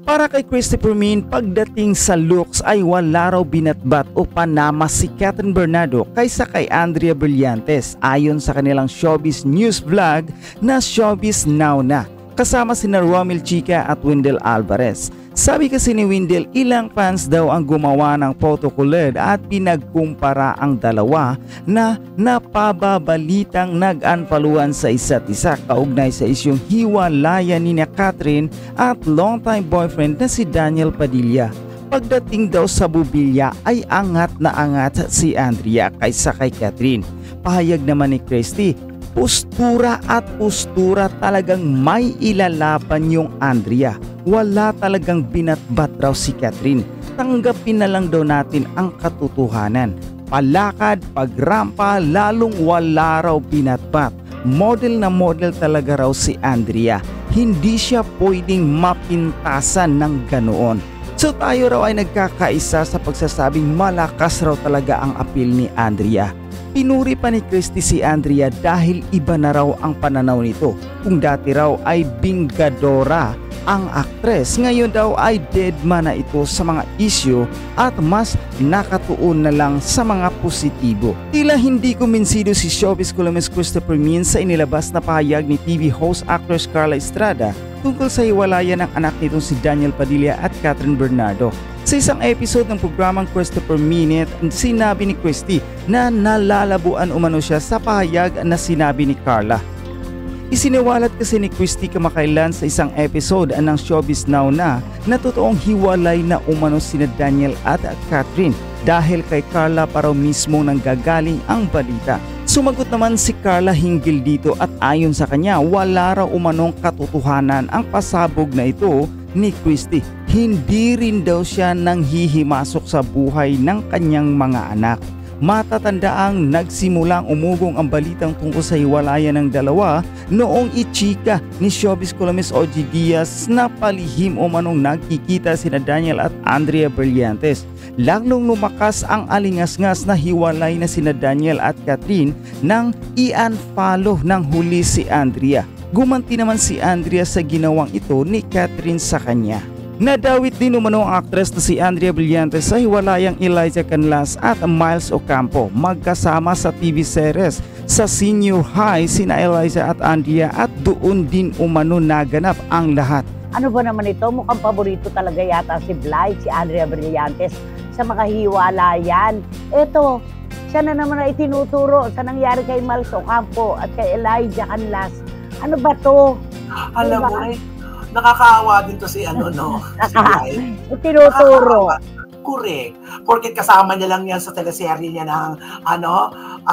Para kay Christopher Min, pagdating sa looks ay wala raw binatbat o panama si Catherine Bernardo kaysa kay Andrea Brillantes ayon sa kanilang showbiz news vlog na Showbiz Now Na, kasama sina Romel Chica at Wendell Alvarez. Sabi kasi ni Wendell, ilang fans daw ang gumawa ng photocalled at pinagkumpara ang dalawa na napababalitang nag-unfollowan sa isa't isa kaugnay sa isyong hiwalayan ni Catherine at longtime boyfriend na si Daniel Padilla. Pagdating daw sa bubilya ay angat na angat si Andrea kaysa kay Catherine. Pahayag naman ni Christy, postura at postura, talagang may ilalaban yung Andrea. Wala talagang binatbat raw si Catherine. Tanggapin na lang daw natin ang katotohanan. Palakad, pagrampa, lalong wala raw binatbat. Model na model talaga raw si Andrea. Hindi siya pwedeng mapintasan ng ganoon. So tayo raw ay nagkakaisa sa pagsasabing malakas raw talaga ang appeal ni Andrea. Pinuri pa ni Christy si Andrea dahil iba na raw ang pananaw nito. Kung dati raw ay binggadora ang aktres, ngayon daw ay deadman na ito sa mga issue at mas nakatuon na lang sa mga positibo. Tila hindi kumbinsido si showbiz columnist Christopher Min sa inilabas na pahayag ni TV host actress Carla Estrada tungkol sa hiwalayan ng anak nitong si Daniel Padilla at Catherine Bernardo. Sa isang episode ng programang Christopher Minute, sinabi ni Christy na nalalabuan umano siya sa pahayag na sinabi ni Carla. Isiniwalat kasi ni Christy kamakailan sa isang episode ng Showbiz Now Na totoong hiwalay na umano sina Daniel at Catherine dahil kay Carla pa raw mismo nanggagaling ang balita. Sumagot naman si Carla hinggil dito at ayon sa kanya wala raw umanong katotohanan ang pasabog na ito ni Christy. Hindi rin daw siya nanghihimasok sa buhay ng kanyang mga anak. Matatandaang nagsimulang umugong ang balitang tungkol sa hiwalayan ng dalawa noong ichika ni showbiz columnist OG Diaz na palihim o manong nagkikita sina Daniel at Andrea Brillantes. Lalong lumakas ang alingas-ngas na hiwalay na sina Daniel at Catherine nang i-unfollow ng huli si Andrea. Gumanti naman si Andrea sa ginawang ito ni Catherine sa kanya. Nadawit din umano ang aktres na si Andrea Brillantes sa hiwalayang Elijah Canlas at Miles Ocampo. Magkasama sa TV series sa senior high sina Elijah at Andrea at doon din umano naganap ang lahat. Ano ba naman ito? Mukhang paborito talaga yata si Blythe, si Andrea Brillantes sa mga hiwalayan. Ito, siya na naman ay tinuturo sa nangyari kay Miles Ocampo at kay Elijah Canlas. Ano ba to? Alam mo eh, nakakaawa din to si ano no, si Blythe. Tinuturo. Correct. Porket kasama niya lang yan sa teleserye niya ng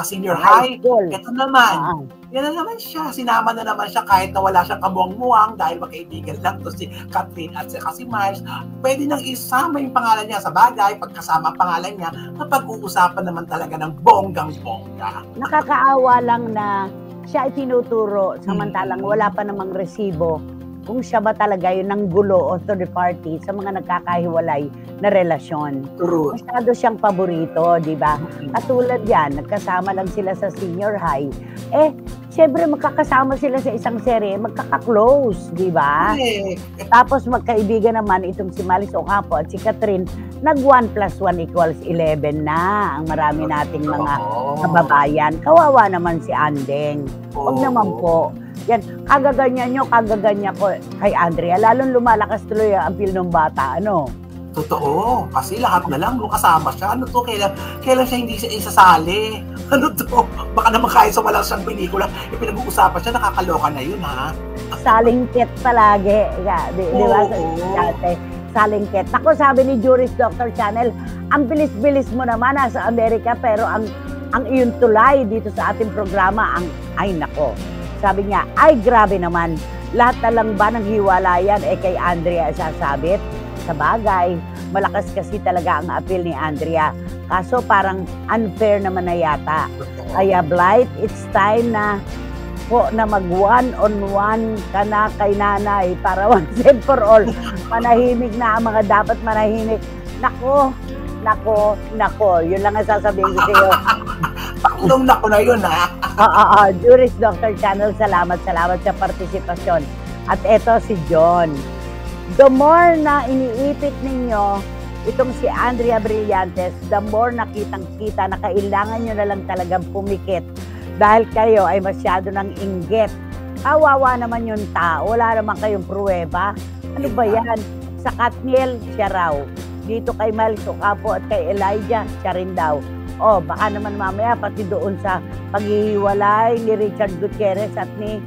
senior high. Ito naman, yan na naman siya. Sinama na naman siya kahit na wala siyang kamuang-muang dahil magkaibigan lang to si Catherine at si Miles. Pwede nang isama yung pangalan niya sa bagay, pagkasama ang pangalan niya, na pag-uusapan naman talaga ng bonggang-bongga. Nakakaawa lang na siya ay tinuturo samantalang wala pa namang resibo kung siya ba talaga yun ng gulo o third party sa mga nagkakahiwalay na relasyon. True. Masyado siyang paborito, di ba? Katulad yan, nagkasama lang sila sa senior high. Siyempre magkakasama sila sa isang serye, magkaka-close, di ba? Tapos magkaibigan naman itong si Miles Ocampo at si Catherine, nag 1 + 1 = 11 na ang marami nating mga kababayan. Kawawa naman si Andeng. Huwag naman po. Yan, kagaganyan nyo, kagaganyan ko kay Andrea. Lalong lumalakas tuloy ang appeal ng bata, ano? Totoo. Kasi lahat na lang, kasama siya. Ano to? Kailan siya hindi siya isasali? Ano to? Baka naman kahit sa walang siyang pelikula, pinag-uusapan siya, nakakaloka na yun, ha? Salingkit palagi. Di ba? Salingkit. Ako, sabi ni Juris Doctor Channel, ang bilis-bilis mo naman sa Amerika, pero ang iyong tulay dito sa ating programa, ay nako. Sabi niya, ay grabe naman, lahat na lang ba ng hiwalayan kay Andrea sasabit? Sa bagay, malakas kasi talaga ang appeal ni Andrea. Kaso parang unfair naman na yata. Kaya Blythe, it's time na po na mag one-on-one ka na kay nanay para once and for all. Manahimik na ang mga dapat manahimik. Nako. Yun lang ang sasabihin ko sa'yo. Taklong nako na yun, ha? Juris Doctor Channel, salamat sa partisipasyon. At eto si John. the more na iniipit ninyo itong si Andrea Brillantes, the more nakitang-kita na kailangan nyo na lang talagang pumikit dahil kayo ay masyado ng inggit. Kawawa naman yung tao, wala naman kayong pruweba. Ano ba yan? Sa Katniel, siya raw. Dito kay Miles Ocampo at kay Elijah, siya rin daw. Baka naman mamaya pati doon sa paghihiwalay ni Richard Gutierrez at ni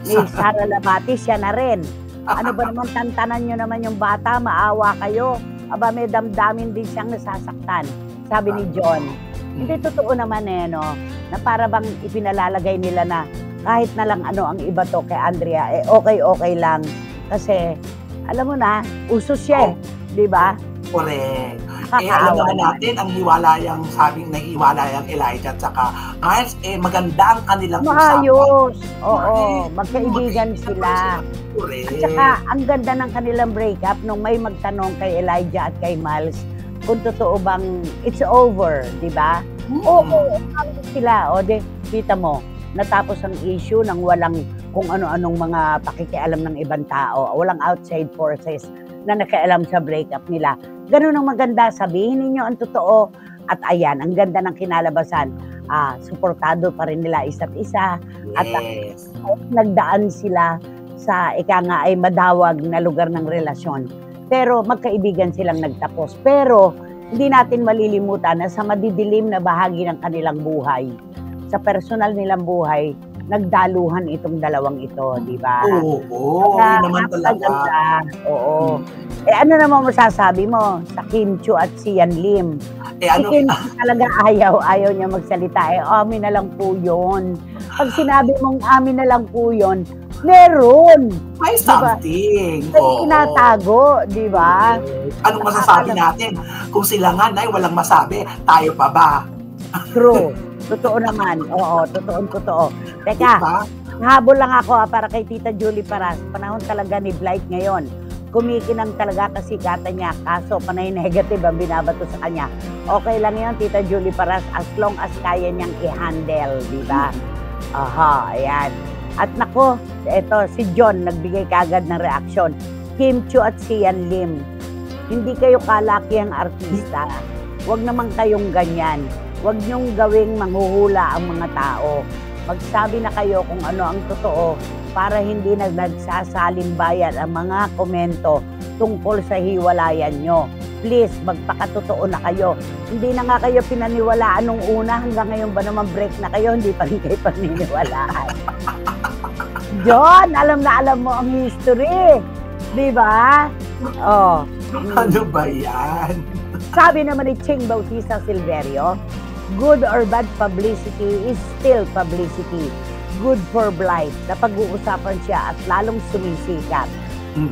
Sara Labati, siya na rin. Ano ba naman, tantanan nyo naman yung bata, maawa kayo. Aba, may damdamin din siyang nasasaktan, sabi ni John. Hindi totoo naman no, na para bang ipinalalagay nila na kahit na lang ano ang iba to kay Andrea, okay lang. Kasi, alam mo na, uso siya, di ba? Correct. Alam naman natin, ang hiwalayang, sabing naghiwalayang Elijah at saka Miles, maganda ang kanilang usapan. Maayos. Oo, magkaibigan sila. Correct. At saka, ang ganda ng kanilang breakup nung may magtanong kay Elijah at kay Miles kung totoo bang it's over, di ba? Oo, sila. Kita mo, natapos ang issue ng walang kung ano-anong mga pakikialam ng ibang tao, walang outside forces na nakialam sa breakup nila. Ganun ang maganda, sabihin ninyo ang totoo at ayan, ang ganda ng kinalabasan. Suportado pa rin nila isa't isa at nagdaan sila sa ika nga ay madawag na lugar ng relasyon. Pero magkaibigan silang nagtapos. Pero hindi natin malilimutan na sa madidilim na bahagi ng kanilang buhay, sa personal nilang buhay, nagdaluhan itong dalawang ito, di ba? Oo, naman talaga. Oo. Ano naman masasabi mo sa Kim Chiu at si Yan Lim? Si Kim Chiu talaga ayaw niya magsalita. Amin na lang po yun. Pag sinabi mong amin na lang po yun, meron. May something. May tinatago, di ba? Anong masasabi natin? Kung sila nga, walang masabi, tayo pa ba? True. Totoo naman. Oo, totoo. Teka, habol lang ako para kay Tita Julie Paras. Panahon talaga ni Blight ngayon. Kumikinang talaga kasikatan niya. Kaso panay negative ang binabato sa kanya. Okay lang yun, Tita Julie Paras, as long as kaya niyang i-handle, di ba? Ayan. At nako, eto, si John nagbigay kagad ng reaksyon. Kim Chiu at si Yan Lim, hindi kayo kalakihang artista. Huwag naman kayong ganyan. Huwag niyong gawing manghuhula ang mga tao. Magsabi na kayo kung ano ang totoo para hindi nagsasalimbayan ang mga komento tungkol sa hiwalayan nyo. Please, magpakatotoo na kayo. Hindi na nga kayo pinaniwalaan nung una, hanggang ngayon ba naman break na kayo, hindi pa rin kayo paniniwalaan. John, alam na alam mo ang history. Di ba? Ano ba yan? Sabi naman ni Ching Bautista Silverio, good or bad publicity is still publicity. Good for Blight. Napag-uusapan siya at lalong sumisikat.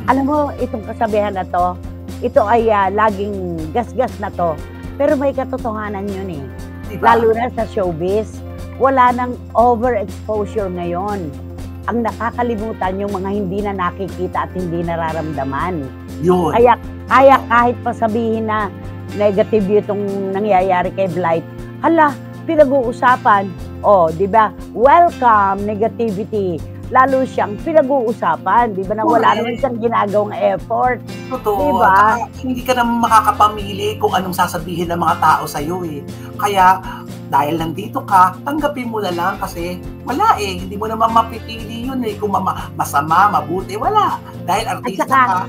Alam mo, itong kasabihan na to, ito ay laging gas-gas na to. Pero may katotohanan yun eh. Diba? Lalo na sa showbiz, wala nang overexposure ngayon. Ang nakakalimutan yung mga hindi na nakikita at hindi nararamdaman. Yun. Kaya kahit pa sabihin na negative itong nangyayari kay Blight, hala, pinag-uusapan. Di ba? Welcome, negativity. Lalo siyang pinag-uusapan. Di ba? Na wala naman siyang ginagawang effort. Totoo. Diba? Hindi ka naman makakapamili kung anong sasabihin ng mga tao sa'yo eh. Kaya, dahil nandito ka, tanggapin mo na lang kasi wala eh. Hindi mo naman mapipili yun eh. Kung masama, mabuti, wala. Dahil artista ka.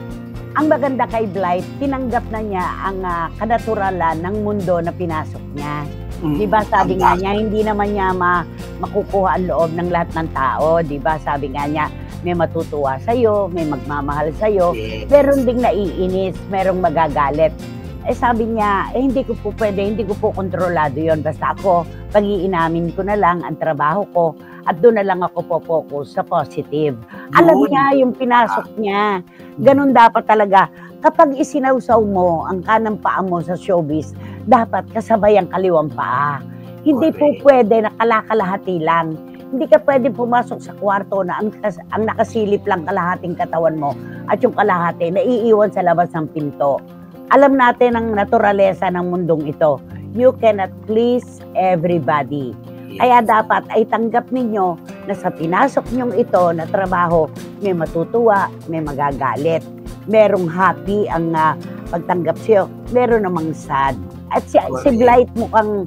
Ang maganda kay Blight, tinanggap na niya ang kanaturalan ng mundo na pinasok niya. Diba sabi nga niya, hindi naman niya makukuha ang loob ng lahat ng tao. Diba sabi nga niya, may matutuwa sa'yo, may magmamahal sa'yo, meron ding naiinis, merong magagalit. Sabi niya, hindi ko po pwede, hindi ko po kontrolado yon. Basta ako, pag-iinamin ko na lang ang trabaho ko at doon na lang ako po focus sa positive. Alam niya yung pinasok niya. Ganun dapat talaga. Kapag isinawsaw mo ang kanang paa mo sa showbiz, dapat kasabay ang kaliwang paa. Hindi po pwede na kalakalahati lang. Hindi ka pwede pumasok sa kwarto na ang nakasilip lang kalahating katawan mo at yung kalahati naiiwan sa labas ng pinto. Alam natin ang naturalesa ng mundong ito. You cannot please everybody. Kaya dapat ay tanggap ninyo na sa pinasok nyong ito na trabaho, may matutuwa, may magagalit. merong happy ang pagtanggap sa'yo, meron namang sad. At si Blight mukhang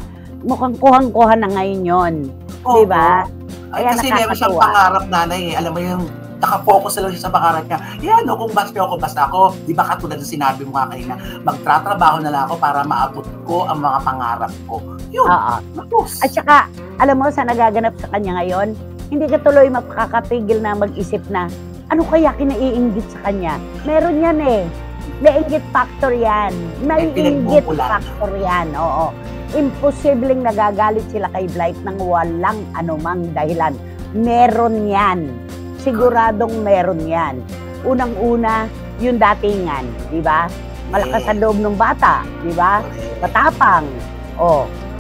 kuhang-kuha na ngayon yun. Di ba? Kasi meron siyang pangarap, nanay. Alam mo yung nakapokus na lang siya sa pangarap niya. Yan, kung basta ako, di ba katulad ng sinabi mo nga kanina, magtratrabaho na lang ako para maabot ko ang mga pangarap ko. Yun, At saka, alam mo, sa nagaganap sa kanya ngayon, hindi ka tuloy makakapigil na mag-isip na, ano kaya kinaiinggit sa kanya? Meron yan eh. May inggit factor yan. May inggit factor yan, oo. Imposibleng nagagalit sila kay Blight nang walang anumang dahilan. Meron yan. Siguradong meron yan. Unang-una, yung datingan, di ba? Malakas sa loob ng bata, di ba? Matapang.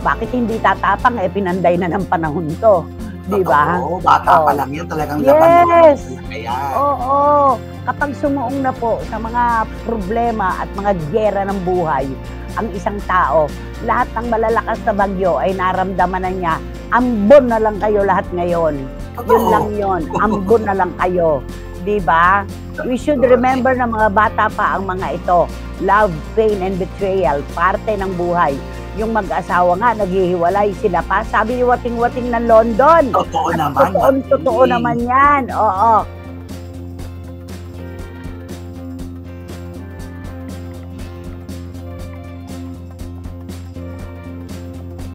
Bakit hindi tatapang? Pinanday na ng panahon to. Di ba? Bata pa lang yun, talagang yes! Oo. Kapag sumuong na po sa mga problema at mga gyera ng buhay, ang isang tao, lahat ng malalakas na bagyo ay naramdaman na niya, ambon na lang kayo lahat ngayon. Yun lang yun, ambon na lang kayo. Diba? We should remember na mga bata pa ang mga ito. Love, pain, and betrayal, parte ng buhay. Yung mag-asawa nga, naghihiwalay sila pa. Sabi ni Wating-Wating ng London. Totoo naman. Totoo naman yan. Oo.